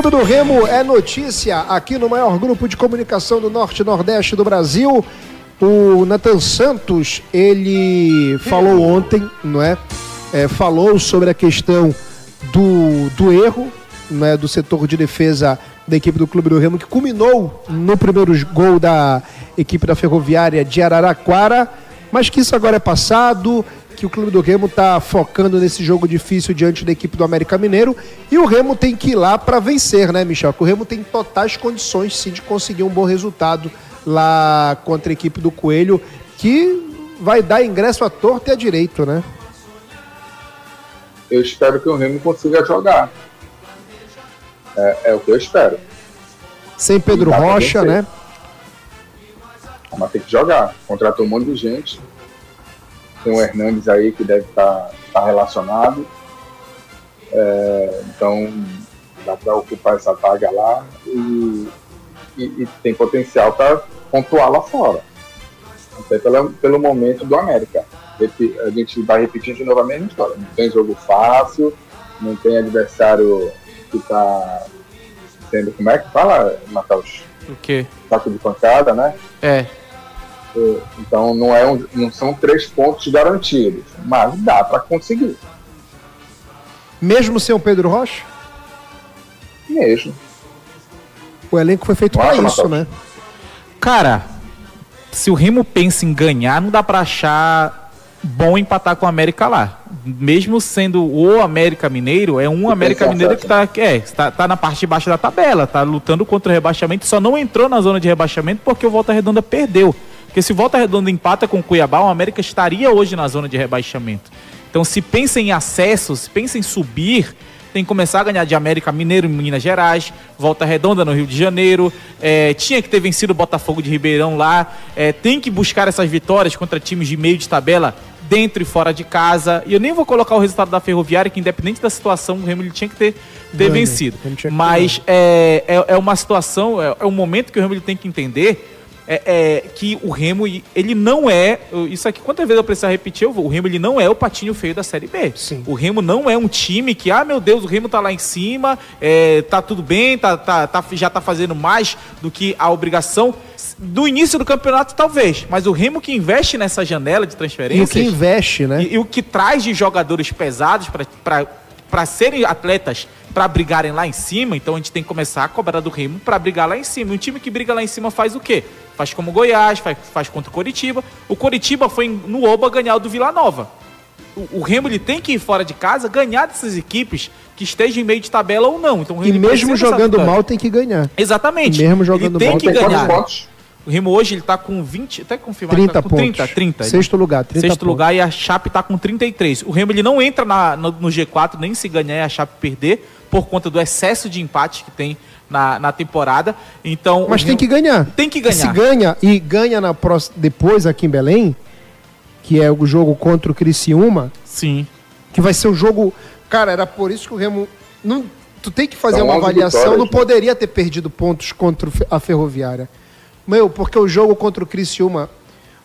Clube do Remo é notícia aqui no maior grupo de comunicação do Norte e Nordeste do Brasil. O Nathan Santos, ele falou ontem, não é? Falou sobre a questão do erro, não é? Do setor de defesa da equipe do Clube do Remo, que culminou no primeiro gol da equipe da Ferroviária de Araraquara, mas que isso agora é passado, que o Clube do Remo está focando nesse jogo difícil diante da equipe do América Mineiro, e o Remo tem que ir lá para vencer, né, Michel? O Remo tem totais condições, sim, de conseguir um bom resultado lá contra a equipe do Coelho, que vai dar ingresso à torta e à direito, né? Eu espero que o Remo consiga jogar. É o que eu espero. Sem Pedro Rocha, né? Mas tem que jogar. Contratou um monte de gente. Tem o Hernandes aí que deve estar relacionado. Então dá para ocupar essa vaga lá e tem potencial para pontuar lá fora. Até pelo momento do América. A gente vai repetir de novo a mesma história. Não tem jogo fácil, não tem adversário que está sendo... Como é que fala, Matheus? O quê? Saco de pancada, né? Então não são 3 pontos garantidos, mas dá para conseguir. Mesmo sem o Pedro Rocha? Mesmo. O elenco foi feito para isso, né? Cara, se o Remo pensa em ganhar, não dá para achar bom empatar com o América lá. Mesmo sendo o América Mineiro, é um América Mineiro que tá na parte de baixo da tabela, tá lutando contra o rebaixamento, só não entrou na zona de rebaixamento porque o Volta Redonda perdeu. Porque se o Volta Redonda empata com o Cuiabá, o América estaria hoje na zona de rebaixamento. Então, se pensa em acesso, se pensa em subir, tem que começar a ganhar de América Mineiro em Minas Gerais, Volta Redonda no Rio de Janeiro, tinha que ter vencido o Botafogo de Ribeirão lá, tem que buscar essas vitórias contra times de meio de tabela, dentro e fora de casa. E eu nem vou colocar o resultado da Ferroviária, que independente da situação, o Remo ele tinha que ter vencido. Mas é uma situação, é um momento que o Remo ele tem que entender que o Remo, ele não é... Isso aqui, quantas vezes eu precisar repetir, o Remo ele não é o patinho feio da Série B. Sim. O Remo não é um time que, meu Deus, o Remo tá lá em cima, tá tudo bem, já tá fazendo mais do que a obrigação. Do início do campeonato, talvez, mas o Remo que investe nessa janela de transferências... E o que investe, né? E o que traz de jogadores pesados para serem atletas, para brigarem lá em cima, então a gente tem que começar a cobrar do Remo para brigar lá em cima. E um time que briga lá em cima faz o quê? Faz como o Goiás, faz contra o Coritiba. O Coritiba foi no Oba ganhar o do Vila Nova. O Remo ele tem que ir fora de casa, ganhar dessas equipes que estejam em meio de tabela ou não. Então, o Remo e mesmo jogando mal tem que ganhar. Exatamente. E mesmo jogando ele tem mal que ganhar. O Remo hoje ele tá com 20, até confirmar, 30 tá com pontos. 30. Sexto lugar, 30 Sexto pontos. lugar, e a Chape tá com 33. O Remo ele não entra no G4 nem se ganhar e a Chape perder por conta do excesso de empate que tem na temporada. Então, mas tem que ganhar. Tem que ganhar. Se ganha e ganha depois aqui em Belém, que é o jogo contra o Criciúma. Sim. Que vai ser um jogo... Cara, era por isso que o Remo... Tu tem que fazer uma avaliação. Vitórias, não poderia ter perdido pontos contra a Ferroviária. Porque o jogo contra o Criciúma,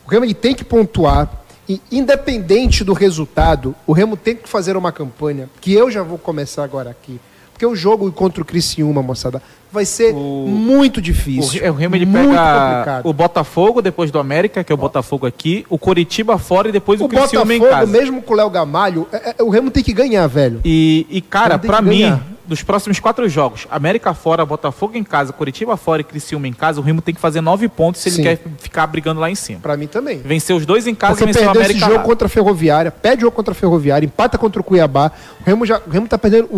o Remo ele tem que pontuar, e independente do resultado, o Remo tem que fazer uma campanha, que eu já vou começar agora aqui, porque o jogo contra o Criciúma, moçada, vai ser muito difícil. O Remo ele muito pega complicado. o Botafogo, depois do América, que é o Botafogo aqui, o Coritiba fora e depois o Criciúma em casa. Mesmo com o Léo Gamalho, o Remo tem que ganhar, velho. E cara, pra mim, dos próximos 4 jogos, América fora, Botafogo em casa, Coritiba fora e Criciúma em casa, o Remo tem que fazer 9 pontos se ele quer ficar brigando lá em cima. Pra mim também. Vencer os 2 em casa porque e vencer o América esse jogo contra a Ferroviária, perde o jogo contra a Ferroviária, empata contra o Cuiabá, o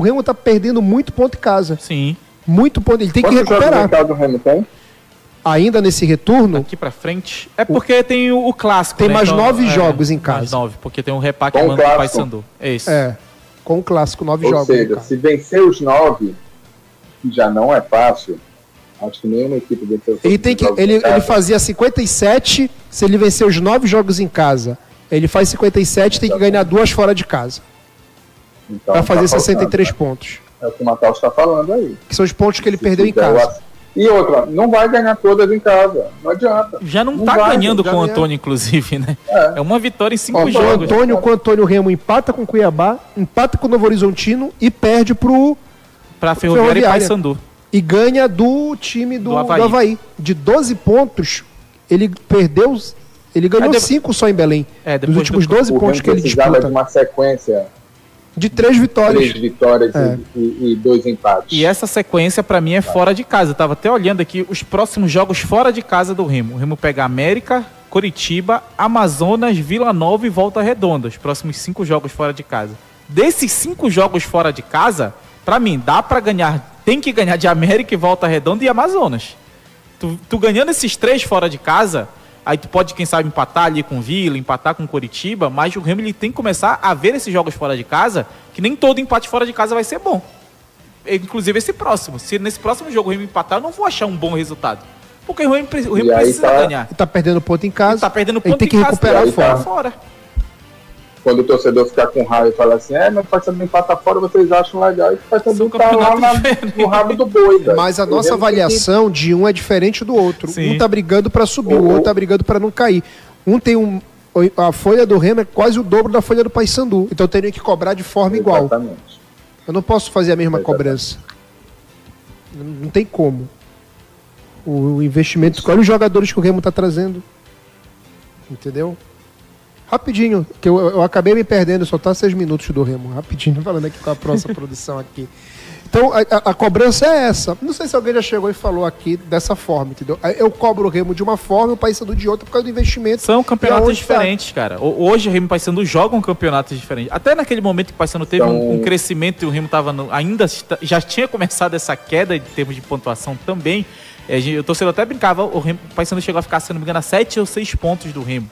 Remo tá perdendo muito ponto em casa. Sim. Muito ponto, ele tem que recuperar. Quantos jogos do Remo tem? Ainda nesse retorno... Daqui pra frente. É porque tem o clássico, tem, né? Mais então, 9 jogos em casa. Mais 9, porque tem um repá que manda o Paysandu. É isso. Com o clássico, 9 Ou jogos. Ou seja, se vencer os 9, que já não é fácil, acho que nenhuma equipe venceu os ele fazia 57, se ele vencer os 9 jogos em casa, ele faz 57, tem que ganhar 2 fora de casa. Então, para fazer 63 pontos. É o que o Matheus está falando aí. Que são os pontos que ele perdeu em casa. E outra, não vai ganhar todas em casa. Não adianta. Já não tá ganhando com o Antônio, inclusive, né? É uma vitória em 5 jogos. Com o Antônio Remo empata com o Cuiabá, empata com o Novo Horizontino e perde pro Pra Ferroviária e Paysandu. E ganha do time do Avaí. De 12 pontos, ele ganhou 5 só em Belém. Dos últimos 12 pontos que ele disputa. De uma sequência de 3 vitórias. 3 vitórias e 2 empates. E essa sequência, pra mim, é fora de casa. Eu tava até olhando aqui os próximos jogos fora de casa do Remo. O Remo pega América, Coritiba, Amazonas, Vila Nova e Volta Redonda. Os próximos 5 jogos fora de casa. Desses 5 jogos fora de casa, pra mim, dá pra ganhar. Tem que ganhar de América e Volta Redonda e Amazonas. Tu ganhando esses 3 fora de casa, aí tu pode, quem sabe, empatar ali com Vila, empatar com Coritiba, mas o Remo ele tem que começar a ver esses jogos fora de casa, que nem todo empate fora de casa vai ser bom. Inclusive esse próximo. Se nesse próximo jogo o Remo empatar, eu não vou achar um bom resultado. Porque o Remo precisa ganhar. E tá perdendo ponto em casa. Tá perdendo ponto tem que recuperar fora. Quando o torcedor ficar com raiva e falar assim, mas pode ser empata fora, vocês acham legal, e pode ser tá lá no rabo do boi. Velho. Mas a nossa avaliação de um é diferente do outro. Sim. Um tá brigando pra subir, o outro tá brigando pra não cair. Um tem a folha do Remo é quase o dobro da folha do Paysandu. Então eu teria que cobrar de forma igual. Eu não posso fazer a mesma cobrança. Não tem como. O investimento, olha os jogadores que o Remo tá trazendo. Entendeu? Rapidinho, que eu acabei me perdendo, só tá 6 minutos do Remo. Rapidinho, falando aqui com a próxima produção aqui. Então, a cobrança é essa. Não sei se alguém já chegou e falou aqui dessa forma, entendeu? Eu cobro o Remo de uma forma e o Paysandu de outra por causa do investimento. São campeonatos diferentes, cara. Hoje o Remo e o Paysandu jogam campeonatos diferentes. Até naquele momento que o Paysandu teve um crescimento e o Remo tava já tinha começado essa queda em termos de pontuação também. O torcedor até brincava, o Paysandu chegou a ficar, se não me engano, a 7 ou 6 pontos do Remo.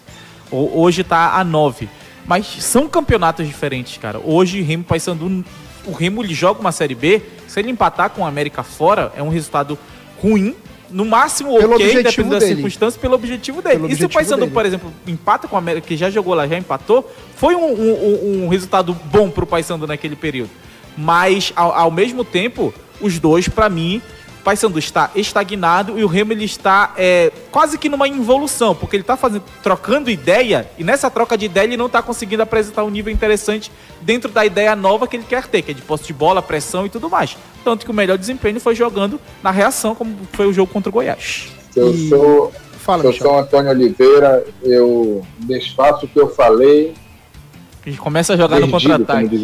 Hoje tá a 9. Mas são campeonatos diferentes, cara. Hoje o Remo Paysandu, o Remo ele joga uma Série B, se ele empatar com o América fora, é um resultado ruim, no máximo ok, dependendo das circunstâncias, pelo objetivo dele. E se o Paysandu, por exemplo, empata com o América, que já jogou lá, já empatou, foi um resultado bom pro Paysandu naquele período. Mas, ao mesmo tempo, os dois, pra mim, o Paysandu está estagnado e o Remo ele está quase que numa involução, porque ele está trocando ideia e nessa troca de ideia ele não está conseguindo apresentar um nível interessante dentro da ideia nova que ele quer ter, que é de posse de bola, pressão e tudo mais. Tanto que o melhor desempenho foi jogando na reação, como foi o jogo contra o Goiás. Eu sou Antônio Oliveira, eu desfaço o que eu falei. A gente começa a jogar no contra-ataque.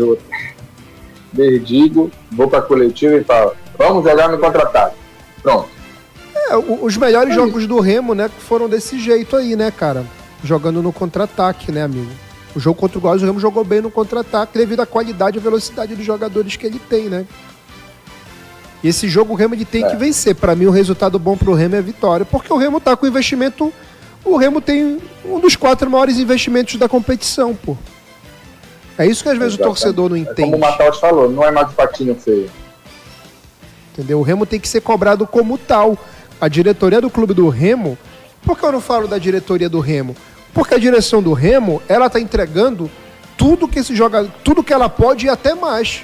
Desdigo, vou para a coletiva e falo, vamos jogar no contra-ataque. Pronto. Os melhores jogos do Remo, né, foram desse jeito aí, né, cara? Jogando no contra-ataque, né, amigo? O jogo contra o Goiás, o Remo jogou bem no contra-ataque devido à qualidade e velocidade dos jogadores que ele tem, né? E esse jogo o Remo ele tem que vencer. Pra mim, o resultado bom pro Remo é a vitória. Porque o Remo tá com investimento... O Remo tem um dos 4 maiores investimentos da competição, pô. É isso que às vezes o torcedor não entende. Como o Matheus falou, não é mais patinho feio. Entendeu? O Remo tem que ser cobrado como tal. A diretoria do clube do Remo... Por que eu não falo da diretoria do Remo? Porque a direção do Remo, ela tá entregando tudo que tudo que ela pode e até mais.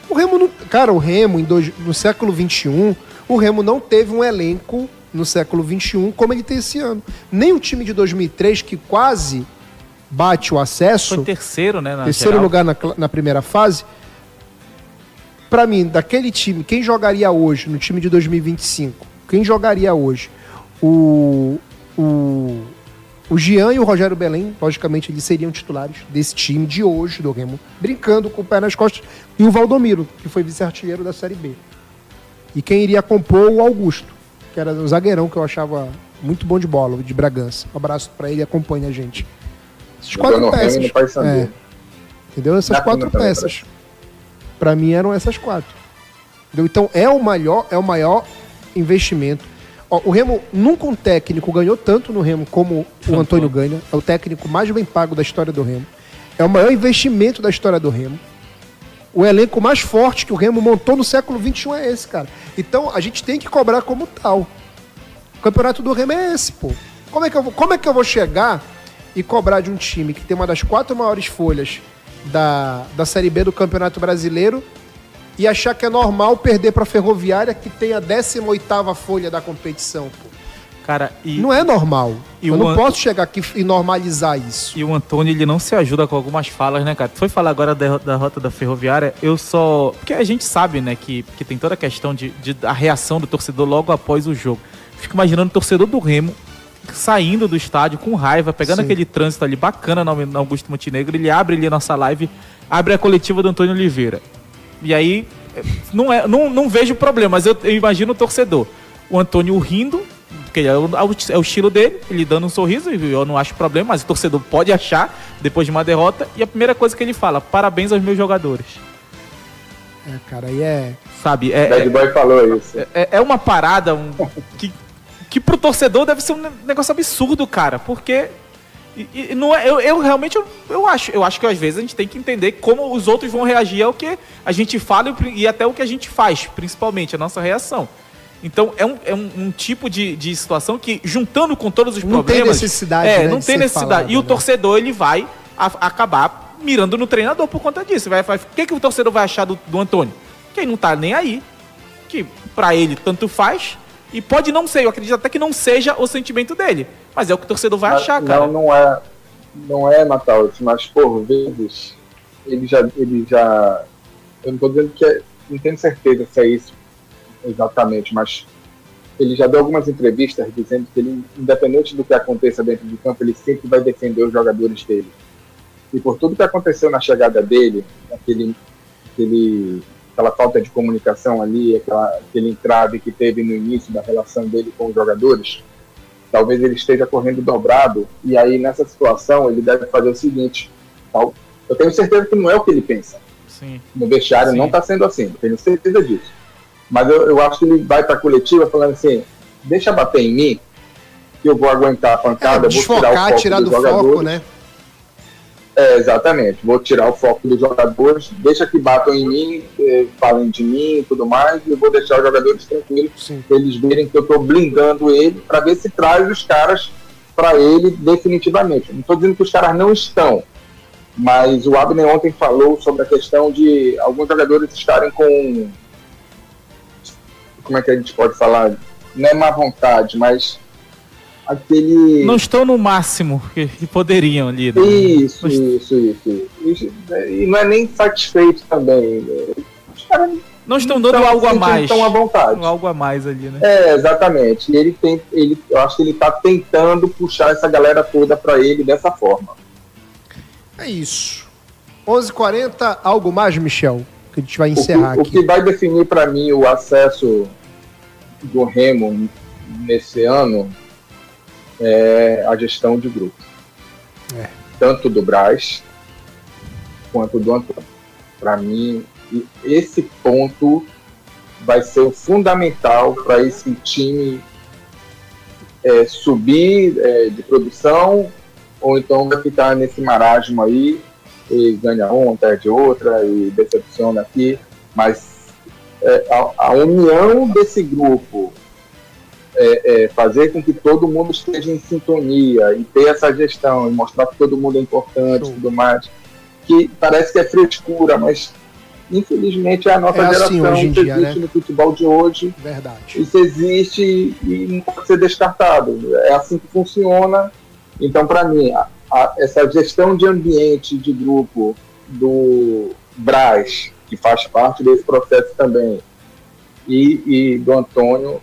O Remo não... Cara, o Remo no século XXI, o Remo não teve um elenco no século XXI como ele tem esse ano. Nem o time de 2003, que quase bate o acesso... Foi terceiro, né? Terceiro lugar na primeira fase. Pra mim, daquele time, quem jogaria hoje no time de 2025? Quem jogaria hoje? O Jean e o Rogério Belém, logicamente, eles seriam titulares desse time de hoje do Remo, brincando com o pé nas costas. E o Valdomiro, que foi vice-artilheiro da Série B. E quem iria compor o Augusto, que era um zagueirão que eu achava muito bom de bola, de Bragança. Um abraço pra ele e acompanha a gente. Essas 4 peças. Entendeu? Essas 4 peças. Pra mim eram essas 4. Entendeu? Então é o maior investimento. O Remo, nunca um técnico ganhou tanto no Remo como o Antônio ganha. É o técnico mais bem pago da história do Remo. É o maior investimento da história do Remo. O elenco mais forte que o Remo montou no século XXI é esse, cara. Então, a gente tem que cobrar como tal. O campeonato do Remo é esse, pô. Como é que eu vou chegar e cobrar de um time que tem uma das 4 maiores folhas da Série B do Campeonato Brasileiro e achar que é normal perder para a Ferroviária, que tem a 18ª folha da competição, pô? Cara, não é normal. Eu não o posso chegar aqui e normalizar isso. E o Antônio, ele não se ajuda com algumas falas, né, cara? Tu foi falar agora da rota da Ferroviária, eu só... Porque a gente sabe, né, que tem toda a questão da reação do torcedor logo após o jogo. Fico imaginando o torcedor do Remo saindo do estádio com raiva, pegando aquele trânsito ali bacana na Augusto Montenegro, ele abre ali a nossa live, abre a coletiva do Antônio Oliveira. E aí, não vejo problema, mas eu imagino o torcedor. O Antônio rindo, porque é o estilo dele, ele dando um sorriso, e eu não acho problema, mas o torcedor pode achar, depois de uma derrota, e a primeira coisa que ele fala, parabéns aos meus jogadores. Cara, aí é... Sabe, Bad Boy falou isso. É uma parada que pro torcedor deve ser um negócio absurdo, cara, porque... E não é, eu realmente eu acho que às vezes a gente tem que entender como os outros vão reagir ao que a gente fala e até o que a gente faz, principalmente a nossa reação. Então é um tipo de situação que, juntando com todos os problemas... Não tem necessidade, né, não tem necessidade. Falado, e o torcedor, ele vai acabar mirando no treinador por conta disso. O que o torcedor vai achar do Antônio? Que ele não tá nem aí. Que pra ele tanto faz. E pode não ser, eu acredito até que não seja o sentimento dele. Mas é o que o torcedor vai achar, cara. Não é, Natal, mas por vezes ele já... Eu não tô dizendo que não tenho certeza se é isso exatamente, mas ele já deu algumas entrevistas dizendo que ele, independente do que aconteça dentro de campo, ele sempre vai defender os jogadores dele. E por tudo que aconteceu na chegada dele, aquela falta de comunicação ali, aquele entrave que teve no início da relação dele com os jogadores, talvez ele esteja correndo dobrado, e aí nessa situação ele deve fazer o seguinte, eu tenho certeza que não é o que ele pensa. Sim. No vestiário não está sendo assim, eu tenho certeza disso. Mas eu acho que ele vai para a coletiva falando assim, deixa bater em mim, que eu vou aguentar a pancada, vou tirar do foco, né? Exatamente, vou tirar o foco dos jogadores, deixa que batam em mim, falem de mim e tudo mais, e vou deixar os jogadores tranquilos, para eles verem que eu estou blindando ele, para ver se traz os caras para ele definitivamente. Não estou dizendo que os caras não estão, mas o Abner ontem falou sobre a questão de alguns jogadores estarem com... Como é que a gente pode falar? Não é má vontade, mas aquele... Não estão no máximo que poderiam ali. Né? Isso. E não é nem satisfeito também. Os caras não estão dando algo a mais. Estão à vontade. Algo a mais ali, né? Exatamente. Eu acho que ele está tentando puxar essa galera toda para ele dessa forma. É isso. 11h40, algo mais, Michel? Que a gente vai encerrar aqui. O que vai definir para mim o acesso do Remo nesse ano é a gestão de grupo. Tanto do Braz quanto do Antônio. Para mim, esse ponto vai ser o fundamental para esse time subir de produção, ou então vai ficar nesse marasmo aí, e ganha uma, perde outra, e decepciona aqui, mas a união desse grupo, fazer com que todo mundo esteja em sintonia, e ter essa gestão, e mostrar que todo mundo é importante e tudo mais, que parece que é frescura, mas infelizmente é a nossa geração, assim hoje em dia, existe, né? No futebol de hoje. Verdade. Isso existe e não pode ser descartado, é assim que funciona. Então, para mim, essa gestão de ambiente, de grupo do Braz, que faz parte desse processo também, e do Antônio,